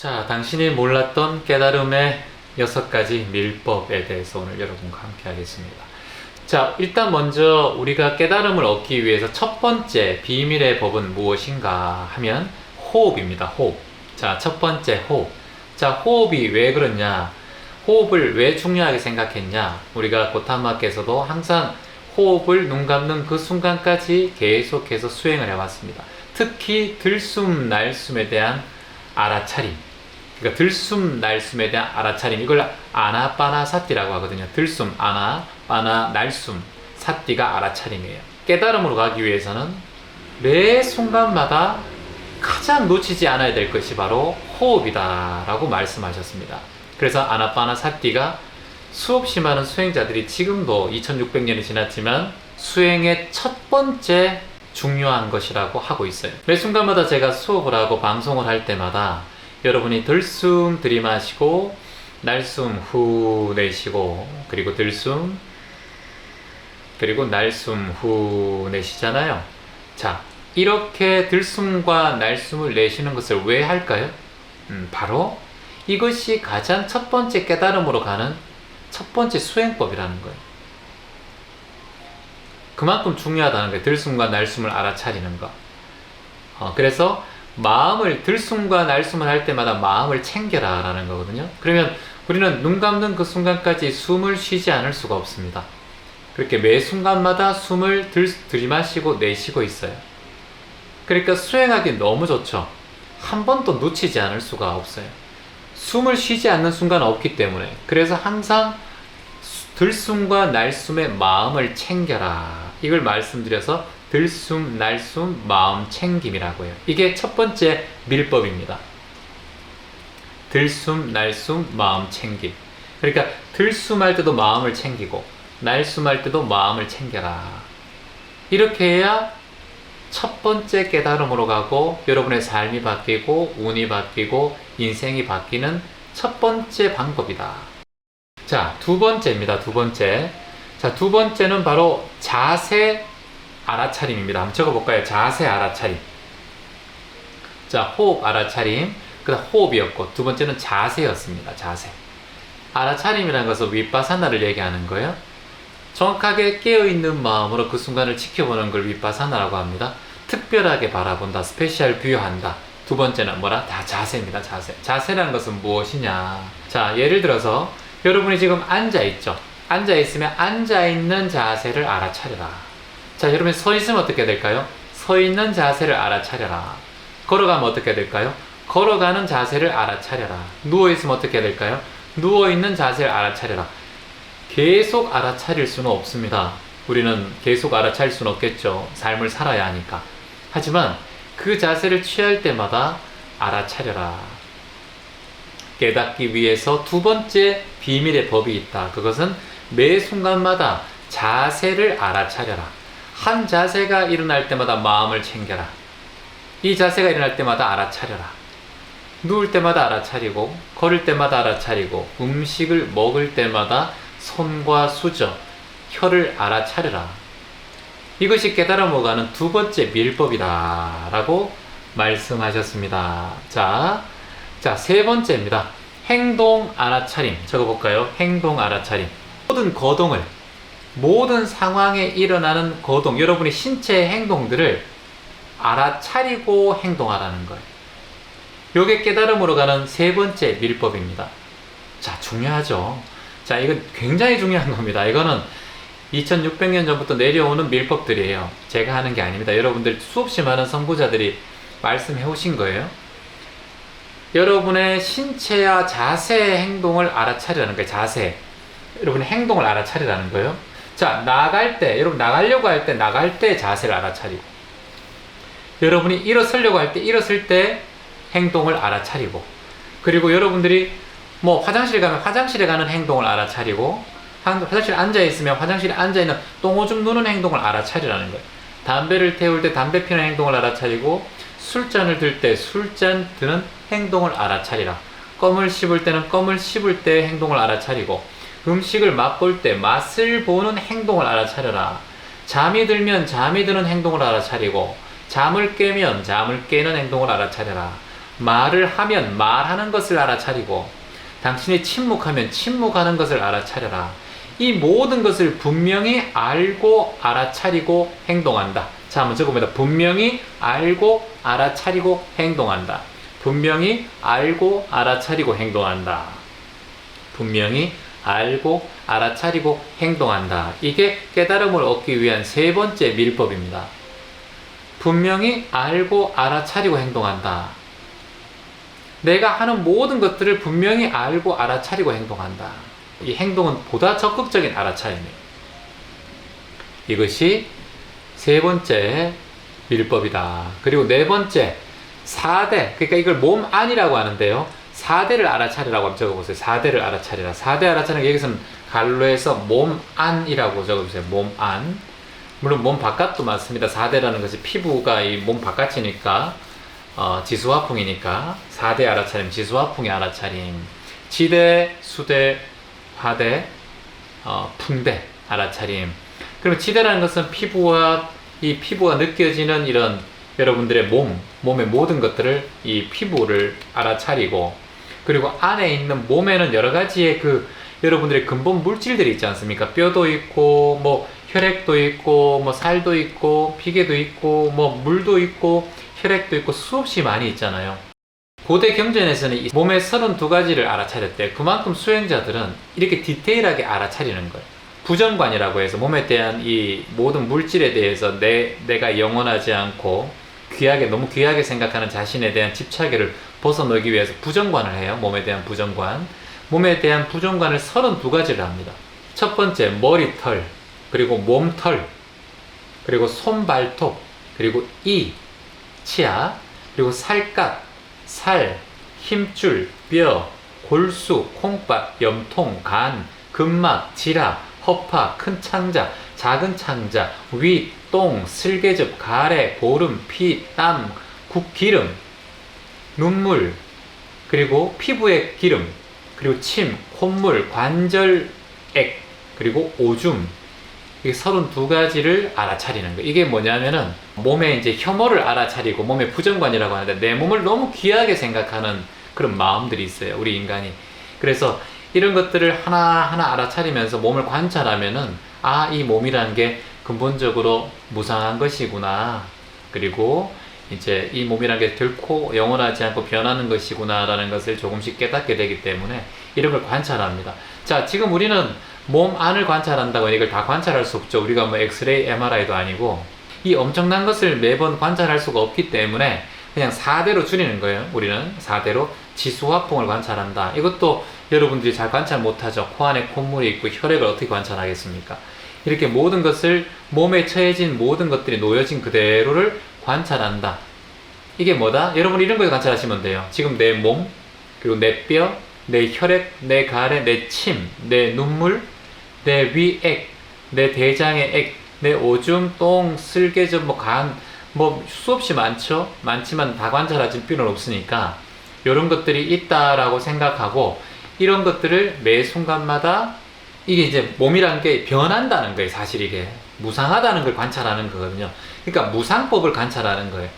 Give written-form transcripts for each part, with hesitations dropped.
자, 당신이 몰랐던 깨달음의 6가지 밀법에 대해서 오늘 여러분과 함께 하겠습니다. 자, 일단 먼저 우리가 깨달음을 얻기 위해서 첫 번째 비밀의 법은 무엇인가 하면 호흡입니다. 호흡. 자, 첫 번째 호흡. 자, 호흡이 왜 그렇냐? 호흡을 왜 중요하게 생각했냐? 우리가 고타마께서도 항상 호흡을 눈 감는 그 순간까지 계속해서 수행을 해왔습니다. 특히 들숨, 날숨에 대한 알아차림. 그러니까 들숨, 날숨에 대한 알아차림. 이걸 아나빠나사띠라고 하거든요. 들숨, 아나빠나, 날숨, 사띠가 알아차림이에요. 깨달음으로 가기 위해서는 매 순간마다 가장 놓치지 않아야 될 것이 바로 호흡이다 라고 말씀하셨습니다. 그래서 아나빠나사띠가 수없이 많은 수행자들이 지금도 2600년이 지났지만 수행의 첫 번째 중요한 것이라고 하고 있어요. 매 순간마다 제가 수업을 하고 방송을 할 때마다 여러분이 들숨 들이마시고 날숨 후 내쉬고 그리고 들숨 그리고 날숨 후 내쉬잖아요. 자, 이렇게 들숨과 날숨을 내쉬는 것을 왜 할까요? 바로 이것이 가장 첫 번째 깨달음으로 가는 첫 번째 수행법이라는 거예요. 그만큼 중요하다는 거예요. 들숨과 날숨을 알아차리는 거. 그래서 마음을 들숨과 날숨을 할 때마다 마음을 챙겨라 라는 거거든요. 그러면 우리는 눈 감는 그 순간까지 숨을 쉬지 않을 수가 없습니다. 그렇게 매 순간마다 숨을 들이마시고 내쉬고 있어요. 그러니까 수행하기 너무 좋죠. 한 번도 놓치지 않을 수가 없어요. 숨을 쉬지 않는 순간은 없기 때문에. 그래서 항상 들숨과 날숨의 마음을 챙겨라. 이걸 말씀드려서 들숨, 날숨, 마음 챙김이라고 해요. 이게 첫 번째 밀법입니다. 들숨, 날숨, 마음 챙김. 그러니까 들숨할 때도 마음을 챙기고 날숨할 때도 마음을 챙겨라. 이렇게 해야 첫 번째 깨달음으로 가고 여러분의 삶이 바뀌고 운이 바뀌고 인생이 바뀌는 첫 번째 방법이다. 자, 두 번째입니다. 두 번째. 자, 두 번째는 바로 자세 알아차림입니다. 한번 적어볼까요? 자세 알아차림. 자, 호흡 알아차림. 그 다음 호흡이었고, 두 번째는 자세였습니다. 자세. 알아차림이라는 것은 윗바사나를 얘기하는 거예요. 정확하게 깨어있는 마음으로 그 순간을 지켜보는 걸 윗바사나라고 합니다. 특별하게 바라본다. 스페셜 뷰한다. 두 번째는 뭐라? 다 자세입니다. 자세. 자세라는 것은 무엇이냐? 자, 예를 들어서 여러분이 지금 앉아있죠? 앉아있으면 앉아있는 자세를 알아차려라. 자, 여러분이 서 있으면 어떻게 될까요? 서 있는 자세를 알아차려라. 걸어가면 어떻게 될까요? 걸어가는 자세를 알아차려라. 누워있으면 어떻게 될까요? 누워있는 자세를 알아차려라. 계속 알아차릴 수는 없습니다. 우리는 계속 알아차릴 수는 없겠죠. 삶을 살아야 하니까. 하지만 그 자세를 취할 때마다 알아차려라. 깨닫기 위해서 두 번째 비밀의 법이 있다. 그것은 매 순간마다 자세를 알아차려라. 한 자세가 일어날 때마다 마음을 챙겨라. 이 자세가 일어날 때마다 알아차려라. 누울 때마다 알아차리고 걸을 때마다 알아차리고 음식을 먹을 때마다 손과 수저, 혀를 알아차려라. 이것이 깨달음으로 가는 두 번째 밀법이다 라고 말씀하셨습니다. 자, 세 번째입니다. 행동 알아차림. 적어볼까요? 행동 알아차림. 모든 거동을, 모든 상황에 일어나는 거동, 여러분의 신체의 행동들을 알아차리고 행동하라는 거예요. 이게 깨달음으로 가는 세 번째 밀법입니다. 자, 중요하죠. 자, 이건 굉장히 중요한 겁니다. 이거는 2600년 전부터 내려오는 밀법들이에요. 제가 하는 게 아닙니다. 여러분들 수없이 많은 선구자들이 말씀해 오신 거예요. 여러분의 신체와 자세의 행동을 알아차리라는 거예요. 자세. 여러분의 행동을 알아차리라는 거예요. 자, 나갈 때, 여러분 나가려고 할 때 나갈 때 자세를 알아차리고, 여러분이 일어서려고 할 때 일어설 때 행동을 알아차리고, 그리고 여러분들이 뭐 화장실 가면 화장실에 가는 행동을 알아차리고, 화장실에 앉아있으면 화장실에 앉아있는 똥오줌 누는 행동을 알아차리라는 거예요. 담배를 태울 때 담배 피는 행동을 알아차리고, 술잔을 들 때 술잔 드는 행동을 알아차리라. 껌을 씹을 때는 껌을 씹을 때 행동을 알아차리고, 음식을 맛볼 때 맛을 보는 행동을 알아차려라. 잠이 들면 잠이 드는 행동을 알아차리고, 잠을 깨면 잠을 깨는 행동을 알아차려라. 말을 하면 말하는 것을 알아차리고 당신이 침묵하면 침묵하는 것을 알아차려라. 이 모든 것을 분명히 알고 알아차리고 행동한다. 자, 한번 적어봅니다. 분명히 알고 알아차리고 행동한다. 분명히 알고 알아차리고 행동한다. 분명히 알고 알아차리고 행동한다. 이게 깨달음을 얻기 위한 세 번째 밀법입니다. 분명히 알고 알아차리고 행동한다. 내가 하는 모든 것들을 분명히 알고 알아차리고 행동한다. 이 행동은 보다 적극적인 알아차림이에요. 이것이 세 번째 밀법이다. 그리고 네 번째, 4대. 그러니까 이걸 몸 안이라고 하는데요. 4대를 알아차리라고 한번 적어보세요. 4대를 알아차리라. 4대 알아차리는 여기서는 갈로에서 몸 안이라고 적어주세요. 몸 안. 물론 몸 바깥도 맞습니다. 4대라는 것이 피부가 이 몸 바깥이니까 지수화풍이니까 4대 알아차림, 지수화풍의 알아차림. 지대, 수대, 화대, 풍대 알아차림. 그러면 지대라는 것은 이 피부가 느껴지는 이런 여러분들의 몸의 모든 것들을 이 피부를 알아차리고, 그리고 안에 있는 몸에는 여러 가지의 여러분들의 근본 물질들이 있지 않습니까? 뼈도 있고, 뭐 혈액도 있고, 뭐 살도 있고, 피계도 있고, 뭐 물도 있고, 혈액도 있고, 수없이 많이 있잖아요. 고대 경전에서는 이 몸의 32가지를 알아차렸대요. 그만큼 수행자들은 이렇게 디테일하게 알아차리는 거예요. 부정관이라고 해서 몸에 대한 이 모든 물질에 대해서 내가 영원하지 않고 너무 귀하게 생각하는 자신에 대한 집착을 벗어나기 위해서 부정관을 해요. 몸에 대한 부정관. 몸에 대한 부정관을 32가지를 합니다. 첫 번째, 머리털, 그리고 몸털, 그리고 손발톱, 그리고 치아, 그리고 살갗, 살, 힘줄, 뼈, 골수, 콩팥, 염통, 간, 근막, 지라, 허파, 큰 창자, 작은 창자, 위, 똥, 슬개즙, 가래, 보름, 피, 땀, 기름, 눈물, 그리고 피부의 기름, 그리고 침, 콧물, 관절액, 그리고 오줌. 이 32가지를 알아차리는 거예요. 이게 뭐냐면은 몸에 이제 혐오를 알아차리고 몸의 부정관이라고 하는데, 내 몸을 너무 귀하게 생각하는 그런 마음들이 있어요, 우리 인간이. 그래서 이런 것들을 하나하나 알아차리면서 몸을 관찰하면은, 이 몸이라는 게 근본적으로 무상한 것이구나. 그리고 이제 이 몸이라는 게 결코 영원하지 않고 변하는 것이구나 라는 것을 조금씩 깨닫게 되기 때문에 이런 걸 관찰합니다. 자, 지금 우리는 몸 안을 관찰한다고 이걸 다 관찰할 수 없죠. 우리가 뭐 엑스레이, MRI도 아니고 이 엄청난 것을 매번 관찰할 수가 없기 때문에 그냥 4대로 줄이는 거예요. 우리는 4대로 지수화풍을 관찰한다. 이것도 여러분들이 잘 관찰 못하죠. 코 안에 콧물이 있고 혈액을 어떻게 관찰하겠습니까? 이렇게 모든 것을, 몸에 처해진 모든 것들이 놓여진 그대로를 관찰한다. 이게 뭐다? 여러분 이런 걸 관찰하시면 돼요. 지금 내 몸, 그리고 내 뼈, 내 혈액, 내 가래, 내 침, 내 눈물, 내 위액, 내 대장의 액, 내 오줌, 똥, 슬개즙, 간, 수없이 많죠? 많지만 다 관찰하실 필요는 없으니까 이런 것들이 있다라고 생각하고, 이런 것들을 매 순간마다, 이게 이제 몸이란 게 변한다는 거예요. 사실 이게 무상하다는 걸 관찰하는 거거든요. 그러니까 무상법을 관찰하는 거예요.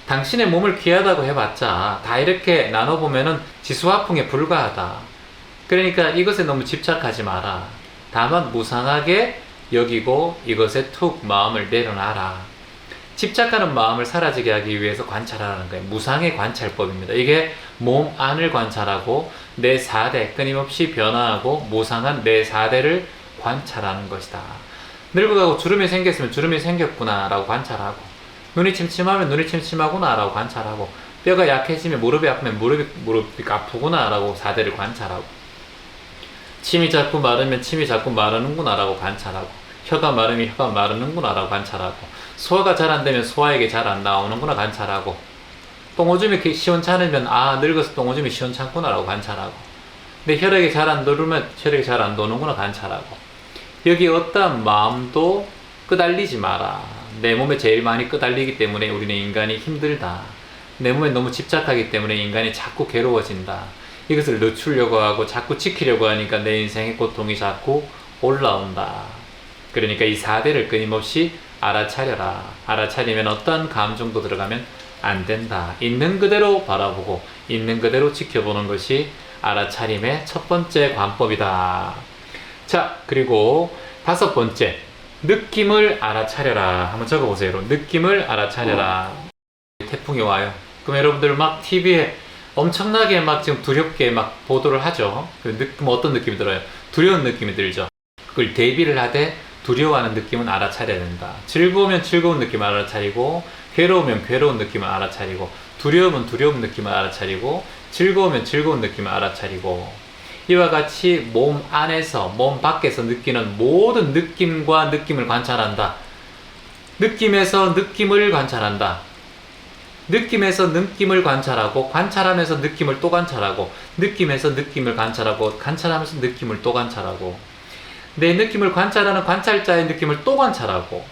당신의 몸을 귀하다고 해봤자 다 이렇게 나눠보면은 지수화풍에 불과하다. 그러니까 이것에 너무 집착하지 마라. 다만 무상하게 여기고 이것에 툭 마음을 내려놔라. 집착하는 마음을 사라지게 하기 위해서 관찰하라는 거예요. 무상의 관찰법입니다. 이게 몸 안을 관찰하고 내 4대, 끊임없이 변화하고 무상한 내 4대를 관찰하는 것이다. 늙어가고 주름이 생겼으면 주름이 생겼구나 라고 관찰하고, 눈이 침침하면 눈이 침침하구나 라고 관찰하고, 뼈가 약해지면 무릎이 아프면 무릎이 아프구나 라고 4대를 관찰하고, 침이 자꾸 마르면 침이 자꾸 마르는구나 라고 관찰하고, 혀가 마르면 혀가 마르는구나 라고 관찰하고, 소화가 잘 안되면 소화액이 잘 안 나오는구나 관찰하고, 똥오줌이 시원찮으면 늙어서 똥오줌이 시원찮구나 라고 관찰하고, 내 혈액이 잘 안 도르면 혈액이 잘 안 도는구나 관찰하고, 여기 어떠한 마음도 끄달리지 마라. 내 몸에 제일 많이 끄달리기 때문에 우리는 인간이 힘들다. 내 몸에 너무 집착하기 때문에 인간이 자꾸 괴로워진다. 이것을 늦추려고 하고 자꾸 지키려고 하니까 내 인생의 고통이 자꾸 올라온다. 그러니까 이 4대를 끊임없이 알아차려라. 알아차리면 어떠한 감정도 들어가면 안 된다. 있는 그대로 바라보고 있는 그대로 지켜보는 것이 알아차림의 첫 번째 관법이다. 자, 그리고 다섯 번째, 느낌을 알아차려라. 한번 적어보세요. 느낌을 알아차려라. 태풍이 와요. 그럼 여러분들 막 TV에 엄청나게 막 지금 두렵게 막 보도를 하죠. 그 느낌, 어떤 느낌이 들어요? 두려운 느낌이 들죠. 그걸 대비를 하되 두려워하는 느낌은 알아차려야 된다. 즐거우면 즐거운 느낌을 알아차리고, 괴로우면 괴로운 느낌을 알아차리고, 두려우면 두려운 느낌을 알아차리고, 즐거우면 즐거운 느낌을 알아차리고, 이와 같이 몸 안에서, 몸 밖에서 느끼는 모든 느낌과 느낌을 관찰한다. 느낌에서 느낌을 관찰한다. 느낌에서 느낌을 관찰하고, 관찰하면서 느낌을 또 관찰하고, 느낌에서 느낌을 관찰하고, 관찰하면서 느낌을 또 관찰하고, 내 느낌을 관찰하는 관찰자의 느낌을 또 관찰하고,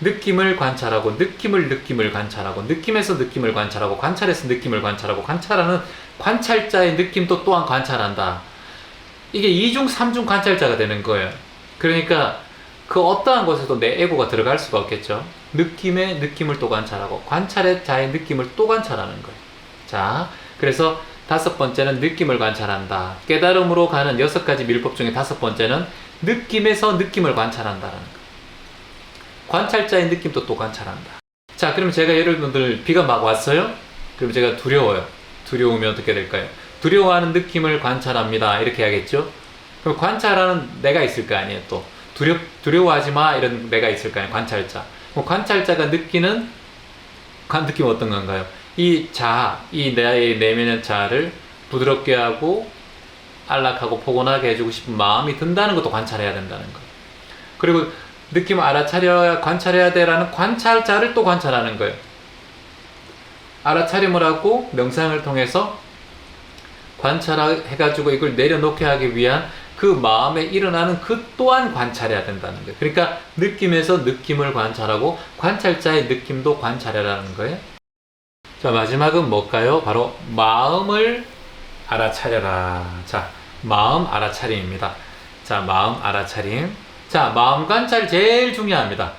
느낌을 관찰하고, 느낌을 관찰하고, 느낌에서 느낌을 관찰하고, 관찰에서 느낌을 관찰하고, 관찰하는 관찰자의 느낌도 또한 관찰한다. 이게 2중, 3중 관찰자가 되는 거예요. 그러니까 그 어떠한 곳에도 내 에고가 들어갈 수가 없겠죠. 느낌의 느낌을 또 관찰하고, 관찰의 자의 느낌을 또 관찰하는 거예요. 자, 그래서 다섯 번째는 느낌을 관찰한다. 깨달음으로 가는 6가지 밀법 중에 다섯 번째는 느낌에서 느낌을 관찰한다라는 거예요. 관찰자의 느낌도 또 관찰한다. 자, 그럼 제가 여러분들 비가 막 왔어요? 그럼 제가 두려워요. 두려우면 어떻게 될까요? 두려워하는 느낌을 관찰합니다. 이렇게 해야겠죠? 그럼 관찰하는 내가 있을 거 아니에요, 또. 두려워하지 마, 이런 내가 있을 거 아니에요, 관찰자. 그럼 관찰자가 느끼는 느낌은 어떤 건가요? 이 나의 내면의 자아를 부드럽게 하고 안락하고 포근하게 해주고 싶은 마음이 든다는 것도 관찰해야 된다는 거예요. 그리고 느낌을 관찰해야 돼라는 관찰자를 또 관찰하는 거예요. 알아차림을 하고 명상을 통해서 관찰해가지고 이걸 내려놓게 하기 위한 그 마음에 일어나는 그 또한 관찰해야 된다는 거예요. 그러니까 느낌에서 느낌을 관찰하고 관찰자의 느낌도 관찰하라는 거예요. 자, 마지막은 뭘까요? 바로 마음을 알아차려라. 자, 마음 알아차림입니다. 자, 마음 알아차림. 자, 마음 관찰 제일 중요합니다.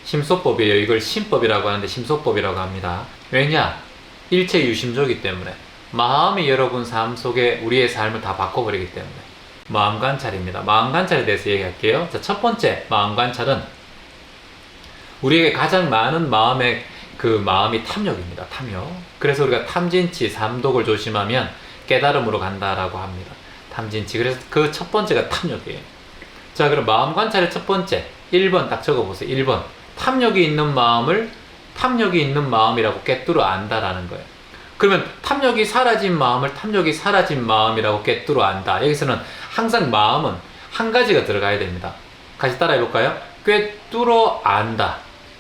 심소법이에요. 이걸 심법이라고 하는데 심소법이라고 합니다. 왜냐? 일체 유심조이기 때문에. 마음이 여러분 삶 속에 우리의 삶을 다 바꿔버리기 때문에. 마음 관찰입니다. 마음 관찰에 대해서 얘기할게요. 자, 첫 번째 마음 관찰은 우리에게 가장 많은 마음이 탐욕입니다. 탐욕. 그래서 우리가 탐진치, 삼독을 조심하면 깨달음으로 간다라고 합니다. 탐진치. 그래서 그 첫 번째가 탐욕이에요. 자, 그럼 마음 관찰의 첫 번째 1번 딱 적어보세요. 1번. 탐욕이 있는 마음이라고 꿰뚫어 안다라는 거예요. 그러면 탐욕이 사라진 마음이라고 꿰뚫어 안다. 여기서는 항상 마음은 한 가지가 들어가야 됩니다. 같이 따라해 볼까요? 꿰뚫어 안다.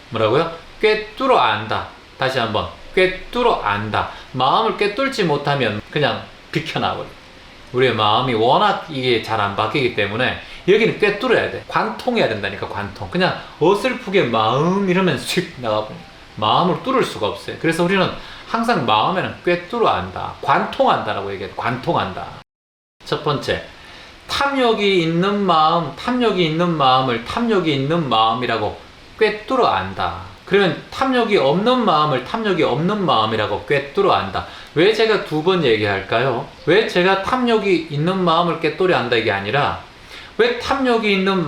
뭐라고요? 꿰뚫어 안다. 다시 한번. 꿰뚫어 안다. 마음을 꿰뚫지 못하면 그냥 비켜나버려. 우리의 마음이 워낙 이게 잘 안 바뀌기 때문에 여기는 꿰뚫어야 돼. 관통해야 된다니까, 관통. 그냥 어설프게 마음 이러면 휙 나가버려. 마음을 뚫을 수가 없어요. 그래서 우리는 항상 마음에는 꿰뚫어 안다. 관통한다라고 얘기해요. 관통한다. 첫 번째. 탐욕이 있는 마음을 탐욕이 있는 마음이라고 꿰뚫어 안다. 그러면 탐욕이 없는 마음이라고 꿰뚫어 안다. 왜 제가 두 번 얘기할까요? 왜 제가 탐욕이 있는 마음을 꿰뚫어 안다 이게 아니라 왜 탐욕이 있는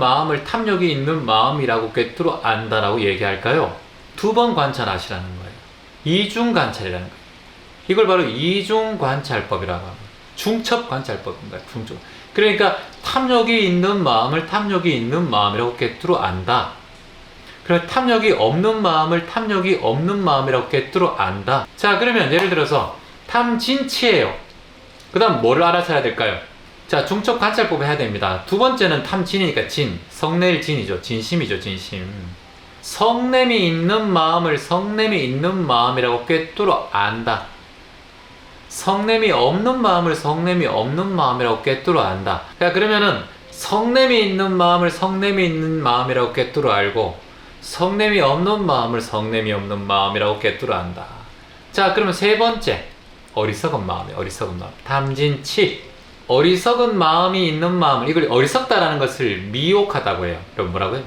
마음이라고 꿰뚫어 안다라고 얘기할까요? 두 번 관찰하시라는 거예요. 이중 관찰이라는 거예요. 이걸 바로 이중 관찰법이라고 합니다. 중첩 관찰법입니다. 중첩. 그러니까 탐욕이 있는 마음이라고 꿰뚫어 안다. 그럼 탐욕이 없는 마음이라고 꿰뚫어 안다. 자, 그러면 예를 들어서 탐진치예요. 그 다음 뭐를 알아차려야 될까요? 자, 중첩 관찰법을 해야 됩니다. 두 번째는 탐진이니까 성내일 진이죠. 진심이죠. 진심. 성냄이 있는 마음이라고 꿰뚫어 안다. 성냄이 없는 마음이라고 꿰뚫어 안다. 자, 그러면은 성냄이 있는 마음이라고 꿰뚫어 알고 성냄이 없는 마음이라고 꿰뚫어 안다. 자, 그러면 세 번째 어리석은 마음. 탐진치. 어리석은 마음이 있는 마음을, 이걸 어리석다라는 것을 미혹하다고 해요. 여러분 뭐라고요?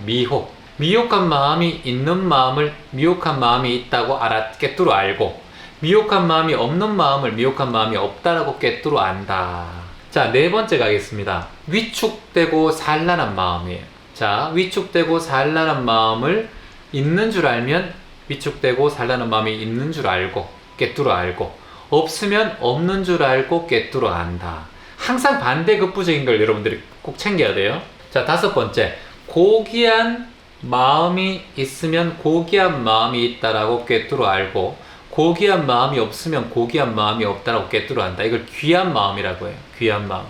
미혹한 마음이 있는 마음을 미혹한 마음이 있다고 꿰뚫어 알고, 미혹한 마음이 없는 마음을 미혹한 마음이 없다라고 꿰뚫어 안다. 자, 네 번째 가겠습니다. 위축되고 산란한 마음이에요. 자, 위축되고 산란한 마음을 있는 줄 알면 위축되고 산란한 마음이 있는 줄 알고 꿰뚫어 알고, 없으면 없는 줄 알고 꿰뚫어 안다. 항상 반대급부적인 걸 여러분들이 꼭 챙겨야 돼요. 자, 다섯 번째, 고귀한 마음이 있으면 고귀한 마음이 있다라고 꿰뚫어 알고, 고귀한 마음이 없으면 고귀한 마음이 없다라고 꿰뚫어 안다. 이걸 귀한 마음이라고 해요. 귀한 마음.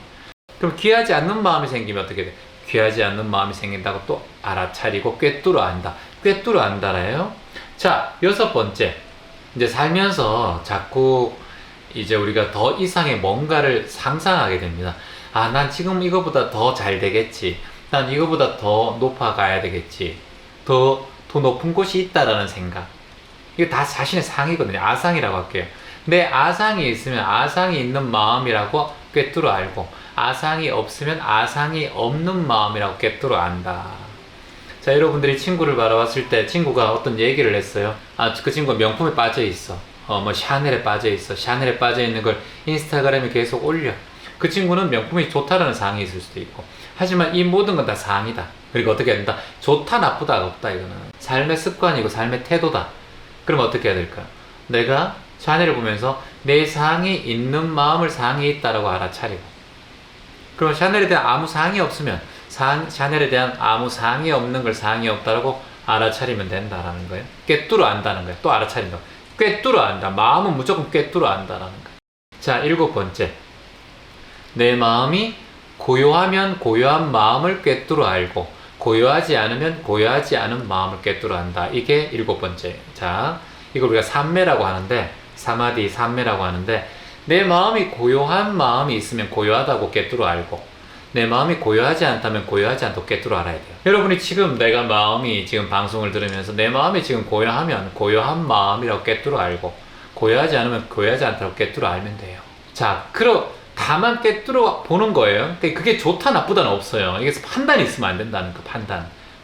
그럼 귀하지 않는 마음이 생기면 어떻게 돼? 귀하지 않는 마음이 생긴다고 또 알아차리고 꿰뚫어 안다. 꿰뚫어 안다라요. 자, 여섯 번째, 이제 살면서 자꾸 이제 우리가 더 이상의 뭔가를 상상하게 됩니다. 아, 난 지금 이거보다 더 잘 되겠지. 난 이거보다 더 높아가야 되겠지. 더 높은 곳이 있다라는 생각. 이거 다 자신의 상이거든요. 아상이라고 할게요. 내 아상이 있으면 아상이 있는 마음이라고 꿰뚫어 알고, 아상이 없으면 아상이 없는 마음이라고 꿰뚫어 안다. 자, 여러분들이 친구를 바라봤을 때 친구가 어떤 얘기를 했어요. 아, 그 친구가 명품에 빠져 있어. 뭐 샤넬에 빠져 있어. 샤넬에 빠져 있는 걸 인스타그램에 계속 올려. 그 친구는 명품이 좋다라는 상이 있을 수도 있고, 하지만 이 모든 건 다 상이다. 그리고 어떻게 해야 된다? 좋다 나쁘다가 없다. 이거는 삶의 습관이고 삶의 태도다. 그럼 어떻게 해야 될까요? 내가 샤넬을 보면서 내 상이 있는 마음을 상이 있다라고 알아차리고, 그럼 샤넬에 대한 아무 상이 없으면 샤넬에 대한 아무 상이 없는 걸 상이 없다라고 알아차리면 된다라는 거예요. 꿰뚫어 안다는 거예요. 또 알아차린다. 꿰뚫어 안다. 마음은 무조건 꿰뚫어 안다라는 거예요. 자, 일곱 번째, 내 마음이 고요하면 고요한 마음을 꿰뚫어 알고, 고요하지 않으면 고요하지 않은 마음을 꿰뚫어 안다. 이게 일곱 번째. 자, 이걸 우리가 삼매라고 하는데, 사마디 삼매라고 하는데, 내 마음이 고요한 마음이 있으면 고요하다고 꿰뚫어 알고, 내 마음이 고요하지 않다면 고요하지 않다고 꿰뚫어 알아야 돼요. 여러분이 지금 내가 마음이 지금 방송을 들으면서 내 마음이 지금 고요하면 고요한 마음이라고 꿰뚫어 알고, 고요하지 않으면 고요하지 않다고 꿰뚫어 알면 돼요. 자, 다만 꿰뚫어 보는 거예요. 그게 좋다 나쁘다는 없어요. 이게 판단이 있으면 안 된다는 거.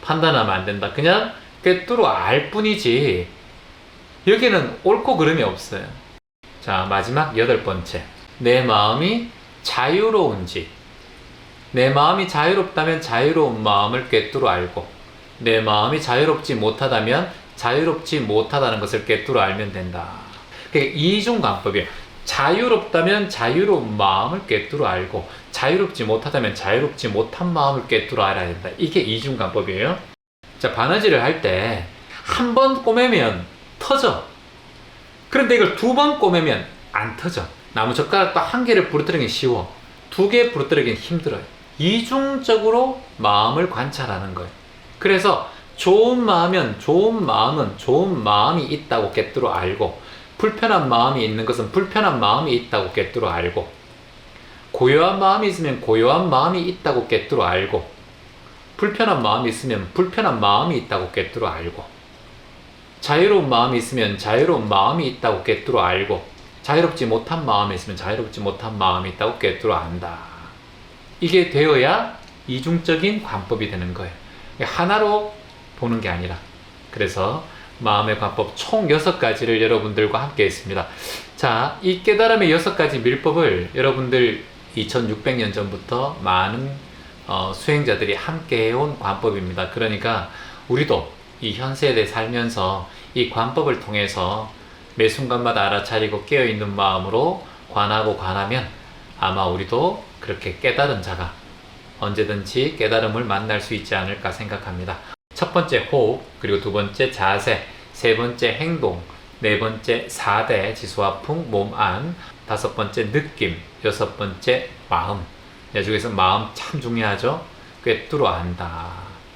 판단하면 안 된다. 그냥 꿰뚫어 알 뿐이지 여기는 옳고 그름이 없어요. 자, 마지막 여덟 번째, 내 마음이 자유로운지. 내 마음이 자유롭다면 자유로운 마음을 꿰뚫어 알고, 내 마음이 자유롭지 못하다면 자유롭지 못하다는 것을 꿰뚫어 알면 된다. 그게 이중관법이에요. 자유롭다면 자유로운 마음을 꿰뚫어 알고, 자유롭지 못하다면 자유롭지 못한 마음을 꿰뚫어 알아야 된다. 이게 이중관법이에요. 자, 바느질을 할 때 한 번 꼬매면 터져. 그런데 이걸 두 번 꼬매면 안 터져. 나무젓가락 딱 한 개를 부러뜨리기 쉬워. 두 개 부러뜨리기는 힘들어요. 이중적으로 마음을 관찰하는 거예요. 그래서 좋은 마음은 좋은 마음이 있다고 꿰뚫어 알고, 불편한 마음이 있는 것은 불편한 마음이 있다고 꿰뚫어 알고, 고요한 마음이 있으면 고요한 마음이 있다고 꿰뚫어 알고, 불편한 마음이 있으면 불편한 마음이 있다고 꿰뚫어 알고, 자유로운 마음이 있으면 자유로운 마음이 있다고 꿰뚫어 알고, 자유롭지 못한 마음이 있으면 자유롭지 못한 마음이 있다고 꿰뚫어 안다. 이게 되어야 이중적인 관법이 되는 거예요. 하나로 보는 게 아니라. 그래서 마음의 관법 총 6가지를 여러분들과 함께 했습니다. 자, 이 깨달음의 6가지 밀법을 여러분들 2600년 전부터 많은 수행자들이 함께 해온 관법입니다. 그러니까 우리도 이 현세에 살면서 이 관법을 통해서 매 순간마다 알아차리고 깨어있는 마음으로 관하고 관하면 아마 우리도 그렇게 깨달은 자가 언제든지 깨달음을 만날 수 있지 않을까 생각합니다. 첫 번째 호흡, 그리고 두 번째 자세, 세 번째 행동, 네 번째 4대 지수화풍 몸안, 다섯 번째 느낌, 여섯 번째 마음. 여중에서 마음 참 중요하죠. 꿰뚫어 안다.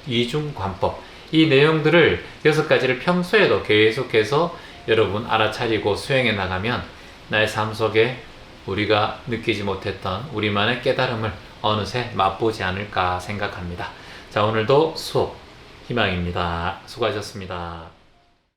이중관법. 이 내용들을 6가지를 평소에도 계속해서 여러분 알아차리고 수행해 나가면 나의 삶 속에 우리가 느끼지 못했던 우리만의 깨달음을 어느새 맛보지 않을까 생각합니다. 자, 오늘도 수업 희망입니다. 수고하셨습니다.